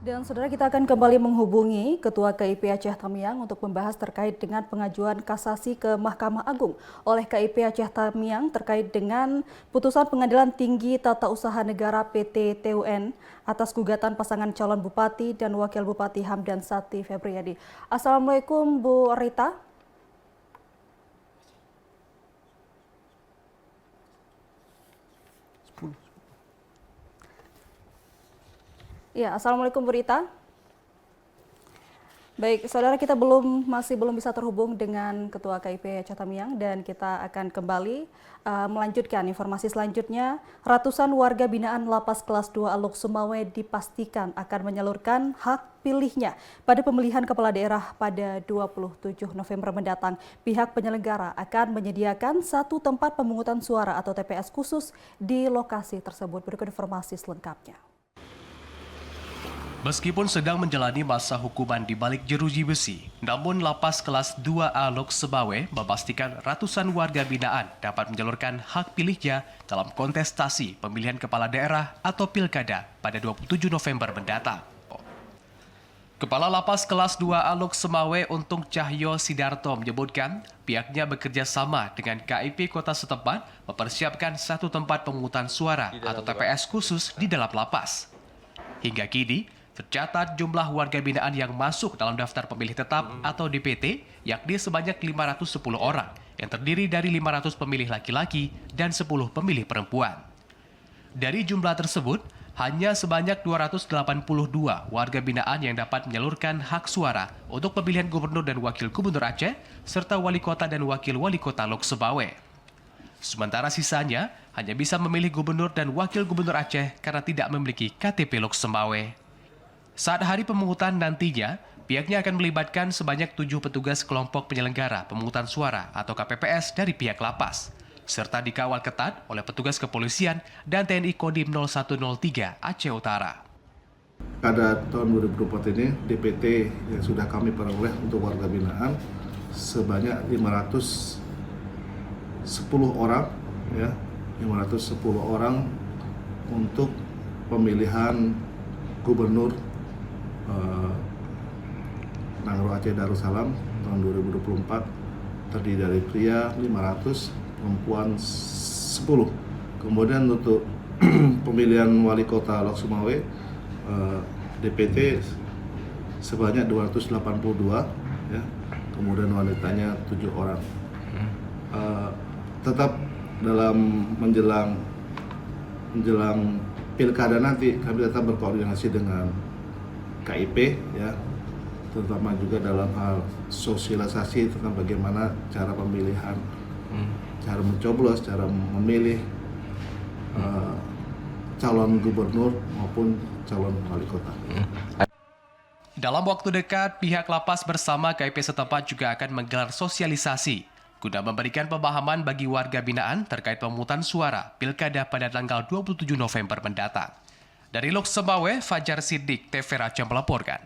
Dan saudara, kita akan kembali menghubungi Ketua KIP Aceh Tamiang untuk membahas terkait dengan pengajuan kasasi ke Mahkamah Agung oleh KIP Aceh Tamiang terkait dengan putusan Pengadilan Tinggi Tata Usaha Negara PT TUN atas gugatan pasangan calon Bupati dan Wakil Bupati Hamdan Sati Febriyadi. Assalamualaikum Bu Rita. Ya, Assalamualaikum Bu Rita. Baik, saudara, kita masih belum bisa terhubung dengan Ketua KIP Aceh Tamiang dan kita akan kembali melanjutkan informasi selanjutnya. Ratusan warga binaan Lapas Kelas 2 Alok Sumawe dipastikan akan menyalurkan hak pilihnya pada pemilihan kepala daerah pada 27 November mendatang. Pihak penyelenggara akan menyediakan satu tempat pemungutan suara atau TPS khusus di lokasi tersebut. Berikut informasi selengkapnya. Meskipun sedang menjalani masa hukuman di balik jeruji besi, namun Lapas Kelas 2A Lok Sumawe memastikan ratusan warga binaan dapat menyalurkan hak pilihnya dalam kontestasi pemilihan kepala daerah atau pilkada pada 27 November mendatang. Kepala Lapas Kelas 2A Lok Sumawe Untung Cahyo Sidarto menyebutkan pihaknya bekerja sama dengan KIP kota setempat mempersiapkan satu tempat pemungutan suara atau TPS khusus di dalam lapas. Hingga kini, tercatat jumlah warga binaan yang masuk dalam daftar pemilih tetap atau DPT yakni sebanyak 510 orang yang terdiri dari 500 pemilih laki-laki dan 10 pemilih perempuan. Dari jumlah tersebut, hanya sebanyak 282 warga binaan yang dapat menyalurkan hak suara untuk pemilihan gubernur dan wakil gubernur Aceh serta wali kota dan wakil wali kota Lok Sumawe. Sementara sisanya hanya bisa memilih gubernur dan wakil gubernur Aceh karena tidak memiliki KTP Lok Sumawe. Saat hari pemungutan nantinya, pihaknya akan melibatkan sebanyak 7 petugas kelompok penyelenggara pemungutan suara atau KPPS dari pihak lapas, serta dikawal ketat oleh petugas kepolisian dan TNI Kodim 0103 Aceh Utara. Pada tahun 2024 ini, DPT yang sudah kami peroleh untuk warga binaan sebanyak 510 orang, ya, 510 orang untuk pemilihan gubernur Nangro Aceh Darussalam tahun 2024 terdiri dari pria 500, perempuan 10. Kemudian untuk pemilihan wali kota Lok Sumawe DPT sebanyak 282, ya. Kemudian wanitanya 7 orang. Tetap dalam menjelang pilkada nanti kami tetap berkoordinasi dengan KIP, ya, terutama juga dalam hal sosialisasi tentang bagaimana cara pemilihan, cara mencoblos, cara memilih calon gubernur maupun calon wali kota. Dalam waktu dekat, pihak lapas bersama KIP setempat juga akan menggelar sosialisasi guna memberikan pemahaman bagi warga binaan terkait pemungutan suara pilkada pada tanggal 27 November mendatang. Dari Lok Sumawe, Fajar Siddiq, TV Raja melaporkan.